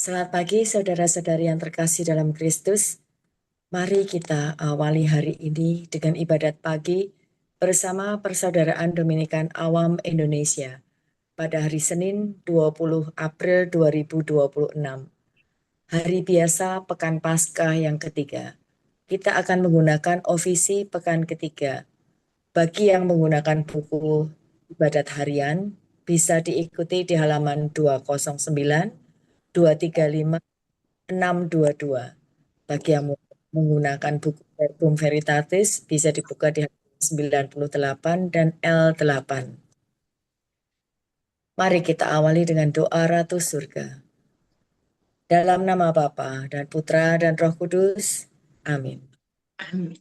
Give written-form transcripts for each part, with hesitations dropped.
Selamat pagi saudara-saudari yang terkasih dalam Kristus. Mari kita awali hari ini dengan ibadat pagi bersama Persaudaraan Dominikan Awam Indonesia pada hari Senin 20 April 2026. Hari biasa Pekan Paskah yang ketiga. Kita akan menggunakan ofisi pekan ketiga. Bagi yang menggunakan buku ibadat harian, bisa diikuti di halaman 209, 235, 622. Bagi yang menggunakan buku Verbum Veritatis bisa dibuka di halaman 98 dan L8. Mari kita awali dengan doa Ratu Surga. Dalam nama Bapa dan Putra dan Roh Kudus. Amin. Amin.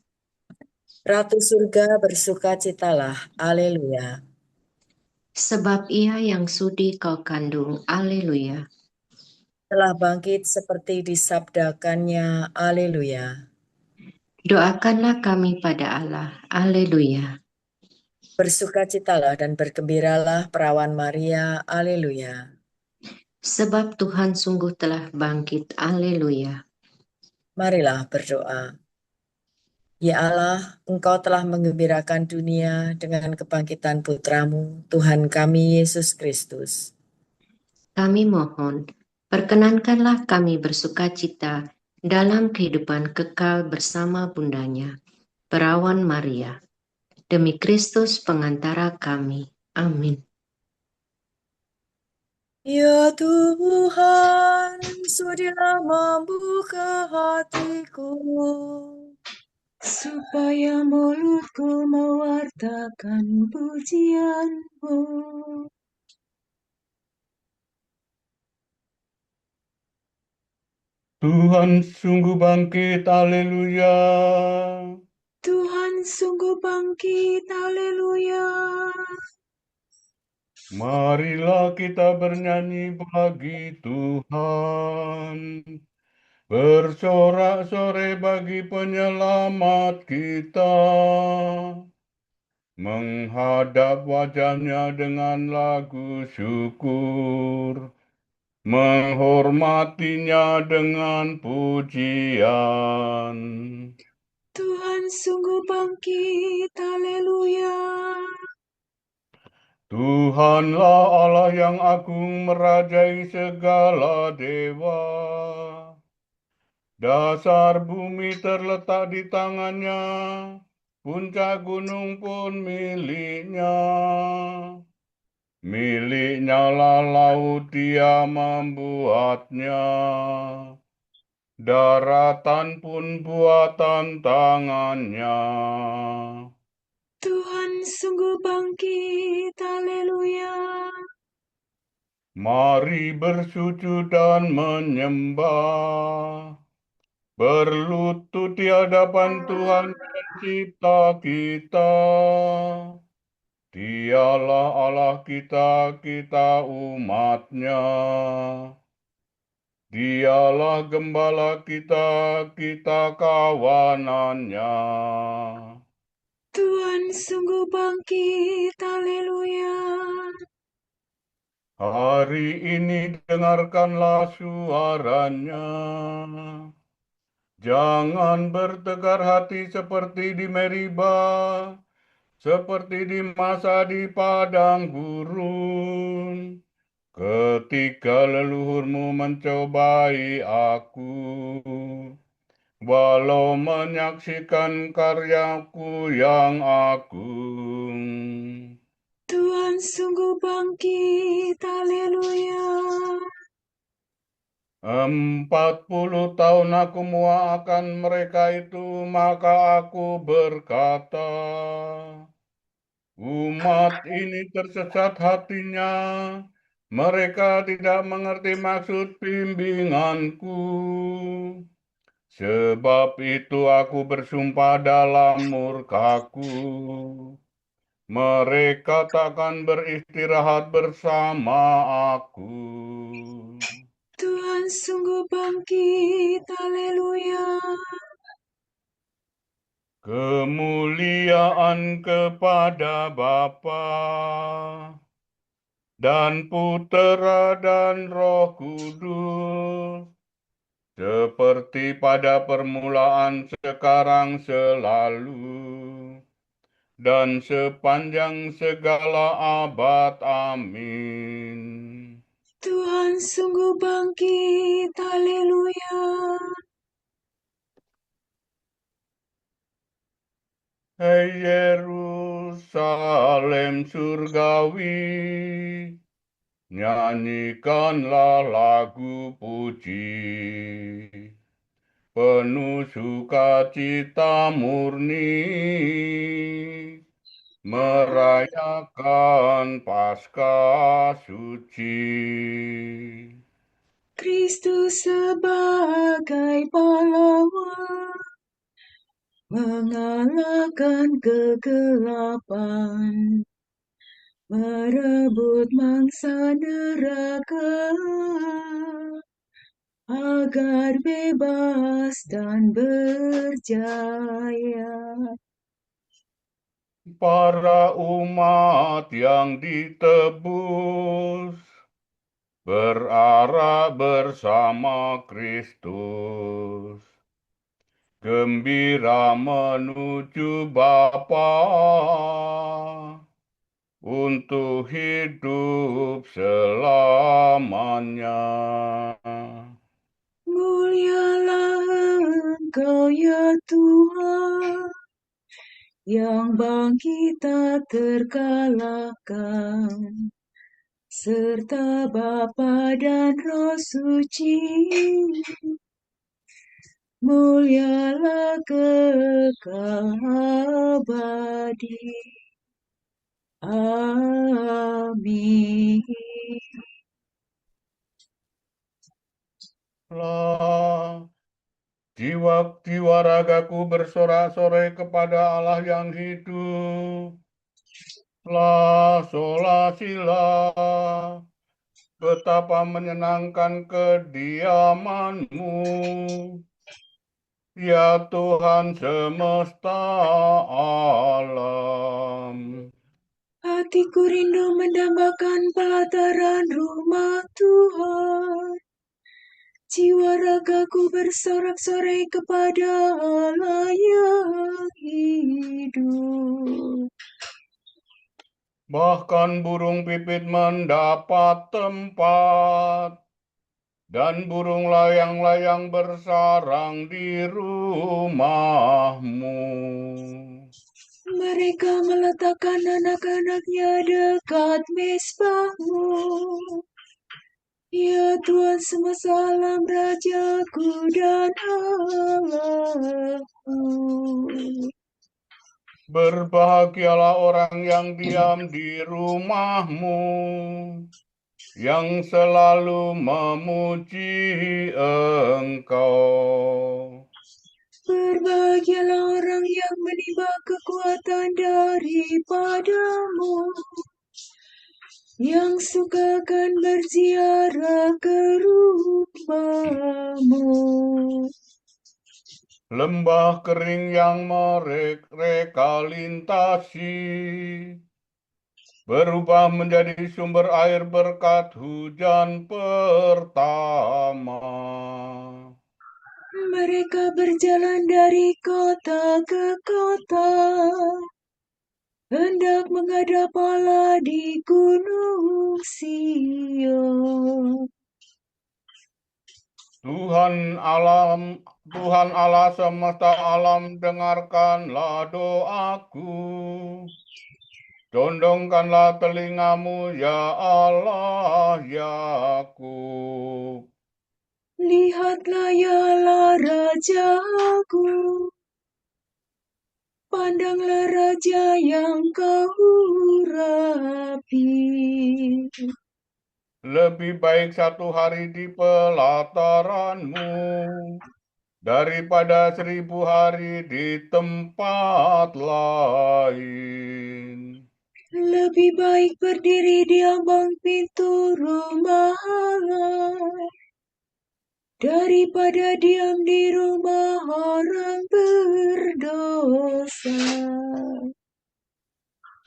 Ratu Surga bersukacitalah. Haleluya. Sebab ia yang sudi kau kandung, Haleluya. Telah bangkit seperti disabdakannya. Haleluya. Doakanlah kami pada Allah, Haleluya. Bersukacitalah dan bergembiralah perawan Maria. Haleluya. Sebab Tuhan sungguh telah bangkit, Haleluya. Marilah berdoa. Ya Allah, Engkau telah menggembirakan dunia dengan kebangkitan Putramu, Tuhan kami Yesus Kristus. Kami mohon, perkenankanlah kami bersukacita dalam kehidupan kekal bersama bundanya, Perawan Maria. Demi Kristus pengantara kami. Amin. Ya Tuhan, sudilah membuka hatiku, supaya mulutku mewartakan pujian-Mu. Tuhan sungguh bangkit, haleluya. Tuhan sungguh bangkit, haleluya. Marilah kita bernyanyi bagi Tuhan, bersorak-sorai bagi penyelamat kita, menghadap wajahnya dengan lagu syukur, menghormatinya dengan pujian. Tuhan sungguh bangkit, haleluya. Tuhanlah Allah yang agung merajai segala dewa. Dasar bumi terletak di tangannya, puncak gunung pun miliknya. Miliknya lah laut, dia membuatnya. Daratan pun buatan tangannya. Tuhan sungguh bangkit, haleluya. Mari bersujud dan menyembah, berlutut di hadapan Tuhan Pencipta kita. Dialah Allah kita, kita umat-Nya. Dialah gembala kita, kita kawanan-Nya. Tuhan sungguh bangkit, haleluya. Hari ini dengarkanlah suaranya. Jangan bertegar hati seperti di Meribah, seperti di masa di padang gurun, ketika leluhurmu mencobai aku, walau menyaksikan karyaku yang agung. Tuhan sungguh bangkit, haleluya. 40 tahun aku muakkan mereka itu, maka aku berkata, umat ini tersesat hatinya, mereka tidak mengerti maksud bimbinganku. Sebab itu aku bersumpah dalam murkaku, mereka takkan beristirahat bersama aku. Tuhan sungguh bangkit, haleluya. Kemuliaan kepada Bapa dan Putera dan Roh Kudus, seperti pada permulaan, sekarang, selalu, dan sepanjang segala abad. Amin. Tuhan sungguh bangkit, haleluya. Hai Yerusalem surgawi, nyanyikanlah lagu puji, penuh sukacita murni, merayakan Paskah suci. Kristus sebagai pahlawan, mengalahkan kegelapan, merebut mangsa neraka, agar bebas dan berjaya. Para umat yang ditebus berarah bersama Kristus, gembira menuju Bapa untuk hidup selamanya. Mulialah Engkau ya Tuhan, yang bangkit tak terkalahkan, serta Bapa dan Roh Suci. Mulialah kekal abadi. Amin. Lah, jiwa ragaku bersorak-sorai kepada Allah yang hidup. Lah, sola sila, betapa menyenangkan kediaman-Mu, ya Tuhan semesta alam. Hatiku rindu mendambakan pelataran rumah Tuhan. Jiwa ragaku bersorak-sorai kepada Allah yang hidup. Bahkan burung pipit mendapat tempat, dan burung layang-layang bersarang di rumah-Mu. Mereka meletakkan anak-anaknya dekat mezbah-Mu. Ya Tuhan semesta alam, Rajaku dan Allahku. Berbahagialah orang yang diam di rumah-Mu, yang selalu memuji Engkau. Berbahagialah orang yang menimba kekuatan daripada-Mu, yang suka akan berziarah ke rumah-Mu. Lembah kering yang mereka lintasi berubah menjadi sumber air berkat hujan pertama. Mereka berjalan dari kota ke kota, hendak menghadap Allah di gunung Sion. Tuhan Allah semesta alam, dengarkanlah doaku. Condongkanlah telingamu, ya Allah Yakub. Lihatlah ya Allah, Rajaku. Pandanglah Raja yang Kau urapi. Lebih baik satu hari di pelataran-Mu daripada 1000 hari di tempat lain. Lebih baik berdiri di ambang pintu rumah Allah daripada diam di rumah orang berdosa.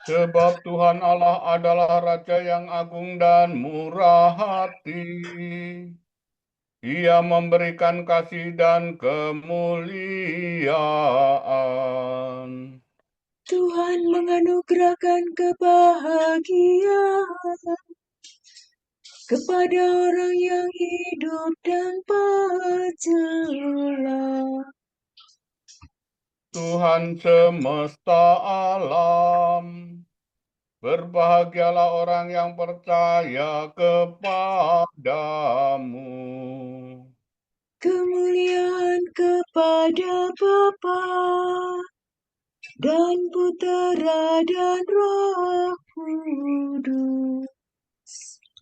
Sebab Tuhan Allah adalah Raja yang agung dan murah hati. Ia memberikan kasih dan kemuliaan. Tuhan menganugerahkan kebahagiaan kepada orang yang hidup tanpa celah. Tuhan semesta alam, berbahagialah orang yang percaya kepadamu. Kemuliaan kepada Bapa dan Putera dan Roh Kudus.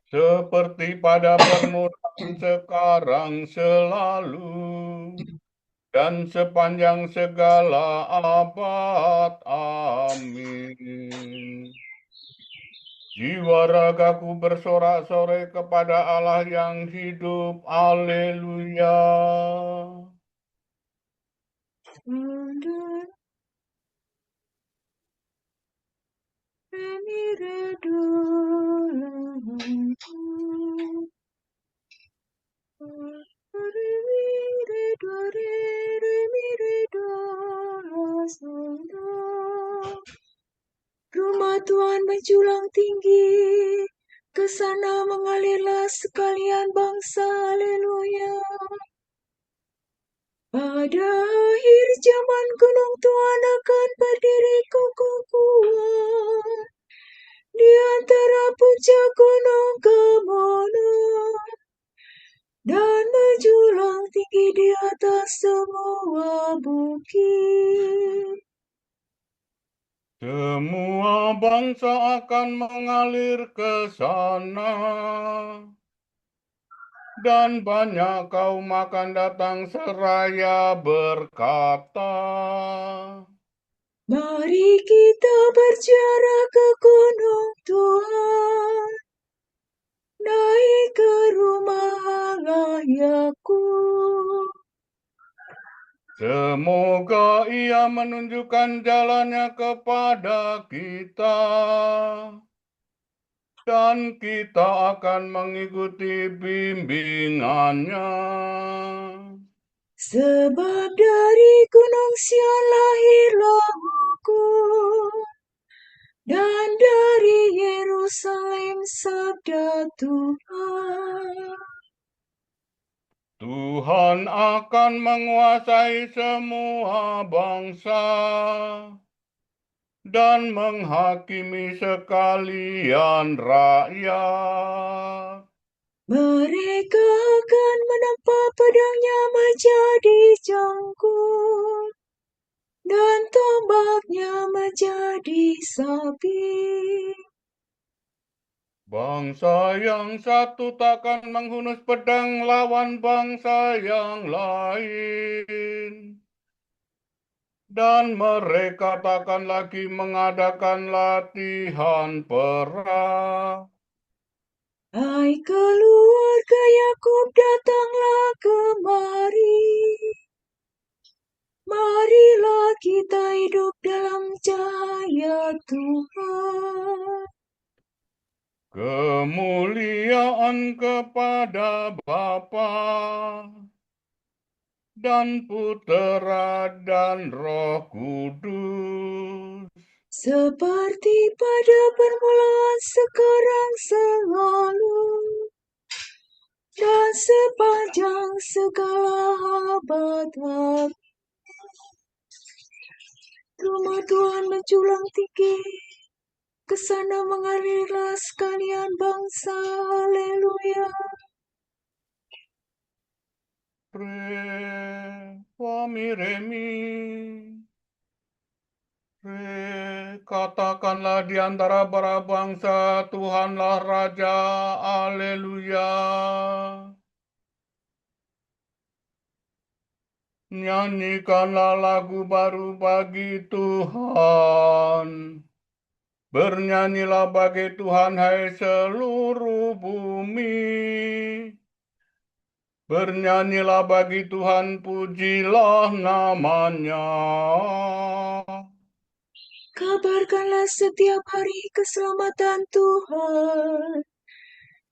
Seperti pada permulaan, sekarang, selalu, dan sepanjang segala abad. Amin. Jiwa ragaku bersorak-sorai kepada Allah yang hidup. Haleluya. Rumah Tuhan menjulang tinggi, ke sana mengalirlah sekalian bangsa, haleluya. Pada akhir zaman gunung Tuhan akan berdiri kokoh kuat, di antara puncak gunung kemenangan, dan menjulang tinggi di atas semua bukit. Semua bangsa akan mengalir ke sana, dan banyak kaum akan datang seraya berkata, Mari kita berziarah ke gunung Tuhan, naik ke rumah Allah Yakub. semoga Ia menunjukkan jalannya kepada kita, dan kita akan mengikuti bimbingannya. Sebab dari gunung Sion lahirlah hukum, dan dari Yerusalem sabda Tuhan. Tuhan akan menguasai semua bangsa dan menghakimi sekalian rakyat. Mereka akan menempa pedangnya menjadi cangkul, dan tombaknya menjadi sabit. Bangsa yang satu takkan menghunus pedang lawan bangsa yang lain, dan mereka takkan lagi mengadakan latihan perang. Hai keluarga Yakub, datanglah kemari. Marilah kita hidup dalam cahaya Tuhan. Kemuliaan kepada Bapa dan Putera dan Roh Kudus. Seperti pada permulaan, sekarang, selalu, dan sepanjang segala abad. Rumah Tuhan menjulang tinggi, ke sana mengalirlah sekalian bangsa, haleluya. Re, fa, mi, re, mi. Re, katakanlah di antara para bangsa, Tuhanlah Raja, haleluya. Nyanyikanlah lagu baru bagi Tuhan. Bernyanyilah bagi Tuhan, hai seluruh bumi. Bernyanyilah bagi Tuhan, pujilah namanya. Kabarkanlah setiap hari keselamatan Tuhan.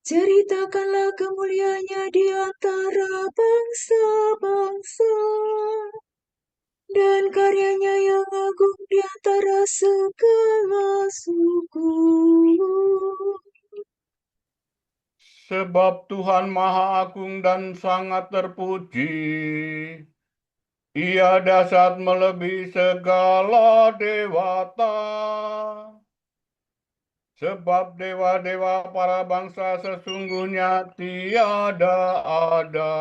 Ceritakanlah kemuliaannya di antara bangsa-bangsa. Dan karyanya yang agung di antara segala suku. Sebab Tuhan Maha Agung dan sangat terpuji. Ia dahsyat melebihi segala dewata. Sebab dewa-dewa para bangsa sesungguhnya tiada ada.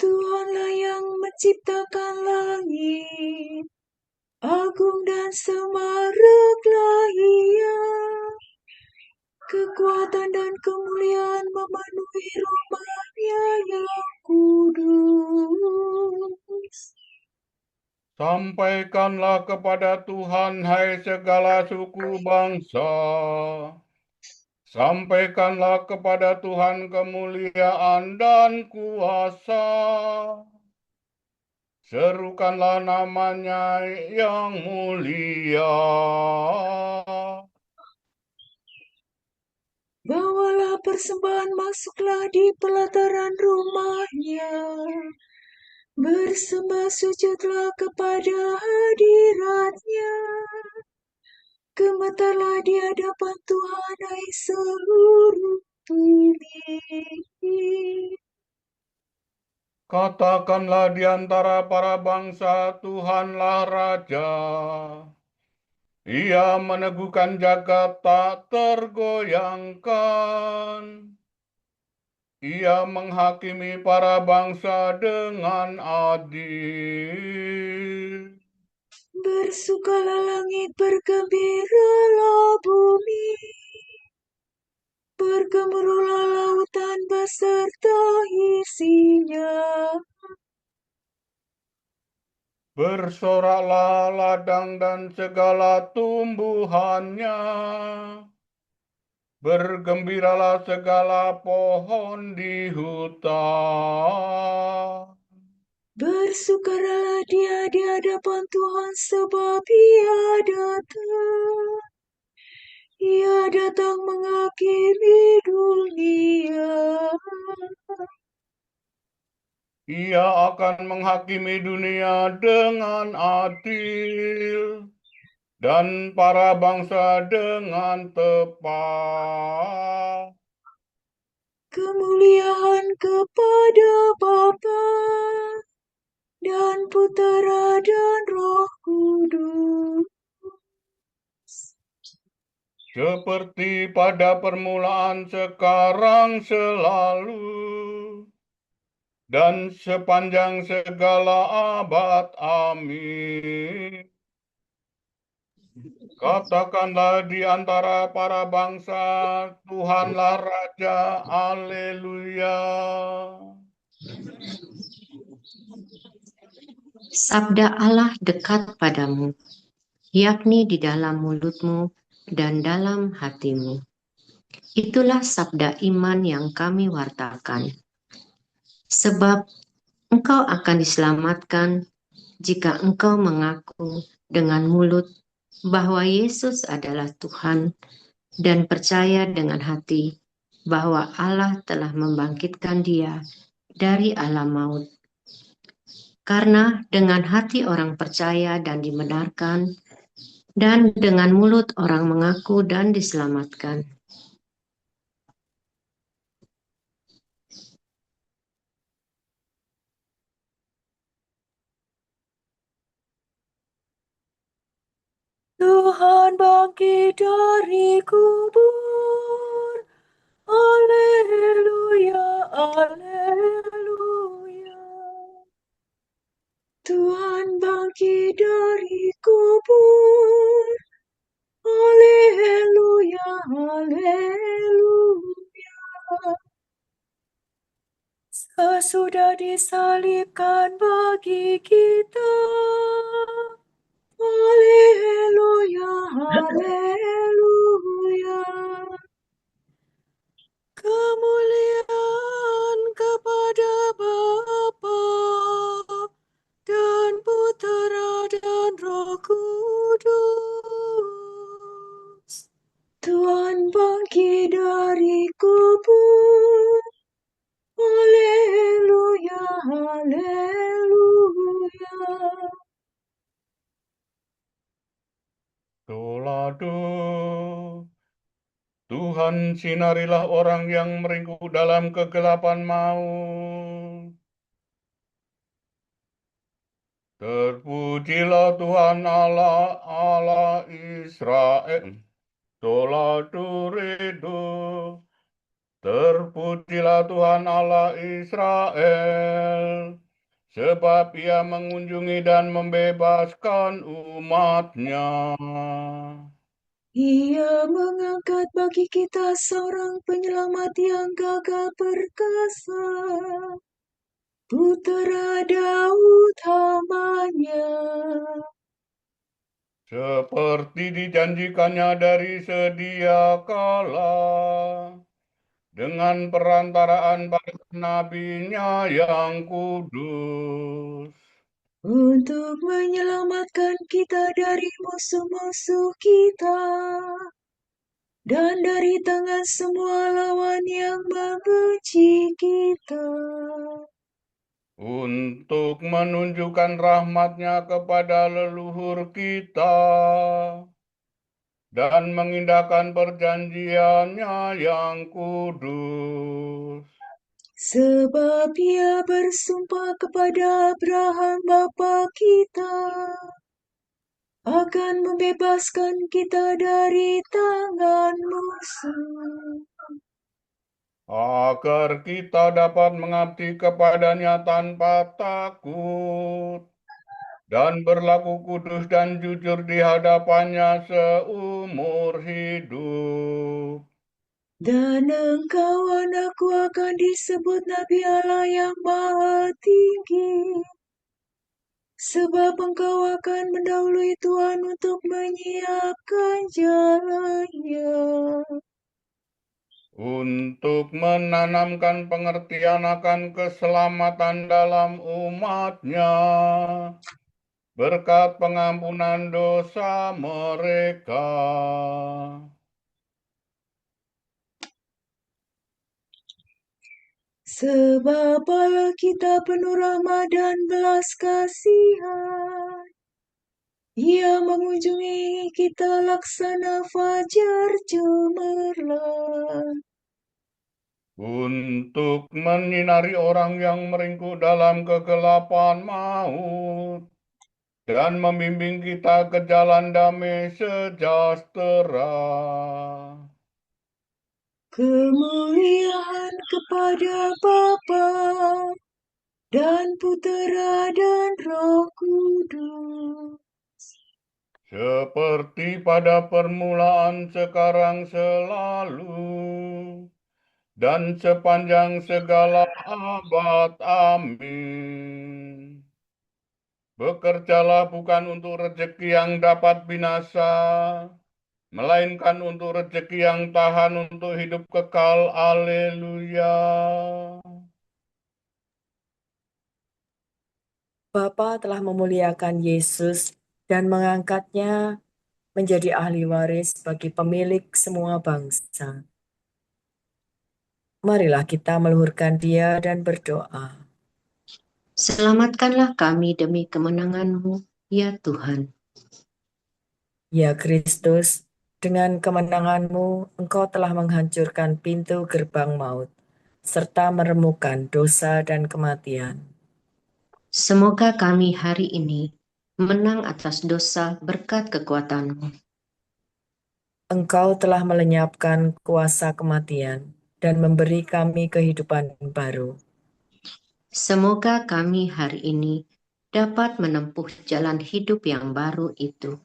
Tuhanlah yang menciptakan langit, agung dan semaraklah Ia. Kekuatan dan kemuliaan memenuhi rumah-Nya yang kudus. Sampaikanlah kepada Tuhan, hai segala suku bangsa. Sampaikanlah kepada Tuhan kemuliaan dan kuasa. Serukanlah namanya yang mulia. Bawalah persembahan, masuklah di pelataran rumah-Nya. Bersembah sujudlah kepada hadirat-Nya. Gemetarlah di hadapan Tuhan, hai seluruh bumi. Katakanlah di antara para bangsa, Tuhanlah Raja. Ia meneguhkan jagat tak tergoyangkan. Ia menghakimi para bangsa dengan adil. Bersukalah langit, bergembiralah bumi. Bergemuruhlah lautan beserta isinya. Bersoraklah ladang dan segala tumbuhannya. Bergembiralah segala pohon di hutan. Bersukaralah dia di hadapan Tuhan, sebab Ia datang. Ia datang menghakimi dunia. Ia akan menghakimi dunia dengan adil dan para bangsa dengan tepat. Kemuliaan kepada Bapa dan Putera dan Roh Kudus. Seperti pada permulaan, sekarang, selalu, dan sepanjang segala abad. Amin. Katakanlah di antara para bangsa, Tuhanlah Raja. Haleluya. Sabda Allah dekat padamu, yakni di dalam mulutmu dan dalam hatimu. Itulah sabda iman yang kami wartakan. Sebab engkau akan diselamatkan jika engkau mengaku dengan mulut bahwa Yesus adalah Tuhan dan percaya dengan hati bahwa Allah telah membangkitkan Dia dari alam maut. Karena dengan hati orang percaya dan dibenarkan, dan dengan mulut orang mengaku dan diselamatkan. Tuhan bangkit dari kubur. Haleluya, haleluya. Tuhan bangkit dari kubur. Haleluya, haleluya. Sesudah disalibkan bagi kita. Haleluya, haleluya. Kemuliaan kepada Bapa dan Putera dan Roh Kudus. Tuhan bangkit dari kubur. Haleluya, haleluya. Tolado. Tuhan sinarilah orang yang meringkuk dalam kegelapan maut. Terpujilah Tuhan Allah, Allah Israel. Tolado redo. Terpujilah Tuhan Allah Israel. Sebab ia mengunjungi dan membebaskan umatnya. Ia mengangkat bagi kita seorang penyelamat yang gagah perkasa, Putera Daud hamba-Nya. Seperti dijanjikannya dari sedia kala, dengan perantaraan para nabinya yang kudus. Untuk menyelamatkan kita dari musuh-musuh kita dan dari tangan semua lawan yang membenci kita. Untuk menunjukkan rahmat-Nya kepada leluhur kita dan mengindahkan perjanjian-Nya yang kudus. Sebab Ia bersumpah kepada Abraham bapa kita akan membebaskan kita dari tangan musuh, Agar kita dapat mengabdi kepada-Nya tanpa takut dan berlaku kudus dan jujur di hadapan-Nya seumur hidup. dan engkau anakku akan disebut Nabi Allah yang Maha Tinggi. Sebab engkau akan mendahului Tuhan untuk menyiapkan jalannya, Untuk menanamkan pengertian akan keselamatan dalam umat-Nya, berkat pengampunan dosa mereka. sebab Allah kita penuh rahmat dan belas kasihan. Ia mengunjungi kita laksana fajar cemerlang, Untuk menyinari orang yang meringkuk dalam kegelapan maut, dan membimbing kita ke jalan damai sejahtera. kemuliaan kepada Bapa dan Putera dan Roh Kudus, Seperti pada permulaan, sekarang, selalu, dan sepanjang segala abad. Amin. Bekerjalah bukan untuk rezeki yang dapat binasa, melainkan untuk rezeki yang tahan untuk hidup kekal. Haleluya. Bapa telah memuliakan Yesus dan mengangkatnya menjadi ahli waris bagi pemilik semua bangsa. Marilah kita meluhurkan Dia dan berdoa. Selamatkanlah kami demi kemenangan-Mu, ya Tuhan. Ya Kristus, dengan kemenangan-Mu, Engkau telah menghancurkan pintu gerbang maut, serta meremukkan dosa dan kematian. Semoga kami hari ini menang atas dosa berkat kekuatan-Mu. Engkau telah melenyapkan kuasa kematian dan memberi kami kehidupan baru. Semoga kami hari ini dapat menempuh jalan hidup yang baru itu.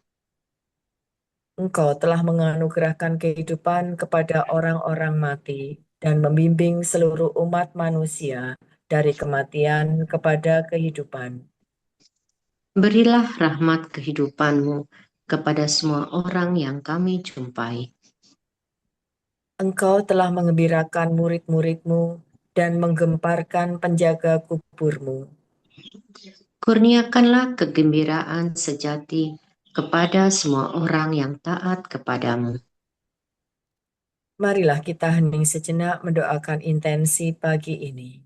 Engkau telah menganugerahkan kehidupan kepada orang-orang mati dan membimbing seluruh umat manusia dari kematian kepada kehidupan. Berilah rahmat kehidupan-Mu kepada semua orang yang kami jumpai. Engkau telah mengembirakan murid-murid-Mu dan menggemparkan penjaga kubur-Mu. Kurniakanlah kegembiraan sejati kepada semua orang yang taat kepadamu. Marilah kita hening sejenak mendoakan intensi pagi ini.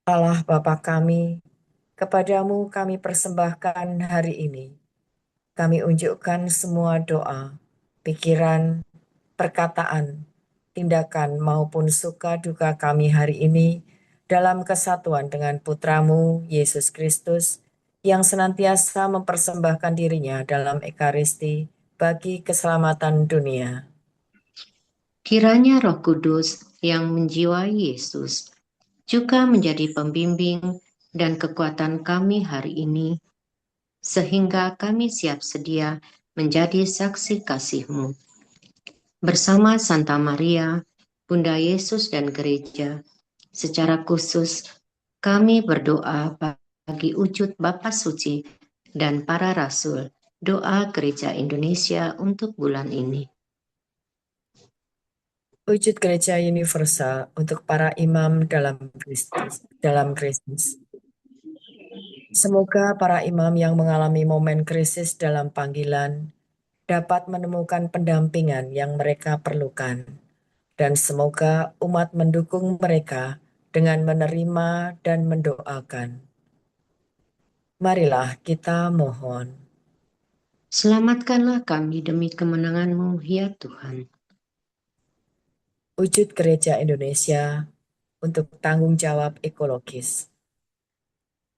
Allah Bapa kami, kepadamu kami persembahkan hari ini. Kami unjukkan semua doa, pikiran, perkataan, tindakan maupun suka duka kami hari ini dalam kesatuan dengan Putramu, Yesus Kristus, yang senantiasa mempersembahkan dirinya dalam Ekaristi bagi keselamatan dunia. Kiranya Roh Kudus yang menjiwai Yesus juga menjadi pembimbing dan kekuatan kami hari ini, sehingga kami siap sedia menjadi saksi kasih-Mu. Bersama Santa Maria, Bunda Yesus dan Gereja, secara khusus kami berdoa bagi wujud Bapa Suci dan para Rasul, doa Gereja Indonesia untuk bulan ini. Wujud gereja universal untuk para imam dalam Kristus. Semoga para imam yang mengalami momen krisis dalam panggilan dapat menemukan pendampingan yang mereka perlukan. Dan semoga umat mendukung mereka dengan menerima dan mendoakan. Marilah kita mohon. Selamatkanlah kami demi kemenangan-Mu, ya Tuhan. Wujud Gereja Indonesia untuk tanggung jawab ekologis.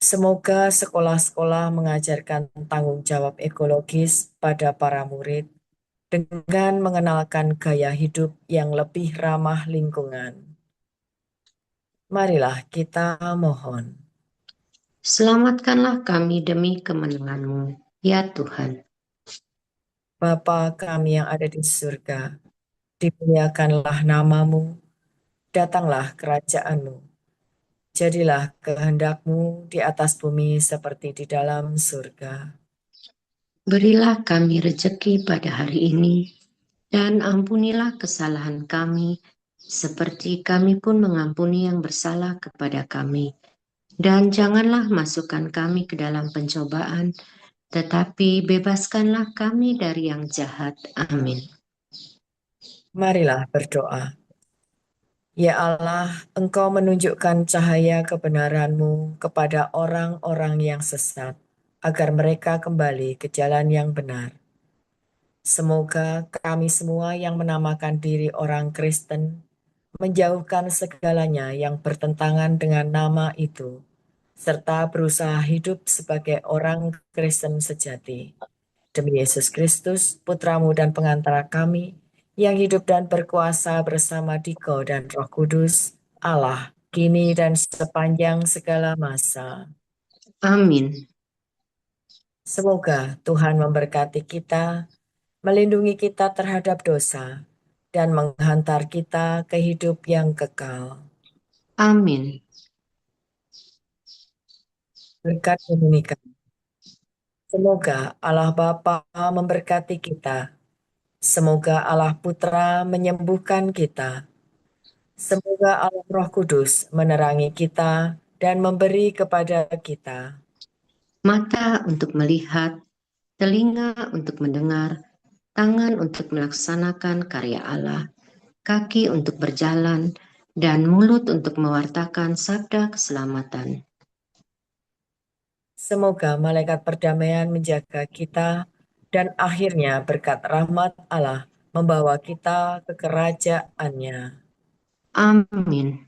Semoga sekolah-sekolah mengajarkan tanggung jawab ekologis pada para murid dengan mengenalkan gaya hidup yang lebih ramah lingkungan. Marilah kita mohon. Selamatkanlah kami demi kemenangan-Mu, ya Tuhan. Bapa kami yang ada di surga, dimuliakanlah nama-Mu, datanglah kerajaan-Mu. Jadilah kehendak-Mu di atas bumi seperti di dalam surga. Berilah kami rejeki pada hari ini, dan ampunilah kesalahan kami, seperti kami pun mengampuni yang bersalah kepada kami. Dan janganlah masukkan kami ke dalam pencobaan, tetapi bebaskanlah kami dari yang jahat. Amin. Marilah berdoa. Ya Allah, Engkau menunjukkan cahaya kebenaran-Mu kepada orang-orang yang sesat, agar mereka kembali ke jalan yang benar. Semoga kami semua yang menamakan diri orang Kristen menjauhkan segalanya yang bertentangan dengan nama itu, serta berusaha hidup sebagai orang Kristen sejati. Demi Yesus Kristus, Putramu dan pengantara kami, yang hidup dan berkuasa bersama Diko dan Roh Kudus, Allah, kini dan sepanjang segala masa. Amin. Semoga Tuhan memberkati kita, melindungi kita terhadap dosa, dan menghantar kita ke hidup yang kekal. Amin. Berkat Dominika. Semoga Allah Bapa memberkati kita. Semoga Allah Putra menyembuhkan kita. Semoga Allah Roh Kudus menerangi kita dan memberi kepada kita Mata untuk melihat, telinga untuk mendengar, tangan untuk melaksanakan karya Allah, kaki untuk berjalan, dan mulut untuk mewartakan sabda keselamatan. Semoga malaikat perdamaian menjaga kita dan akhirnya berkat rahmat Allah membawa kita ke kerajaannya. Amin.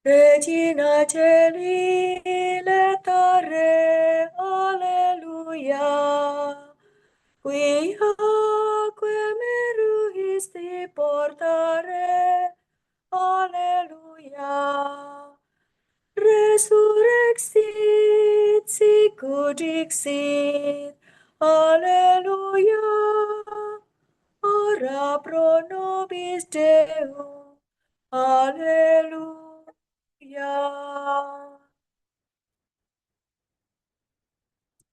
Regina Celi letare, alleluia. Quiaque meruisti portare, alleluia. Resurrexit, sicut dixit, alleluia. Ora pro nobis Deum, alleluia.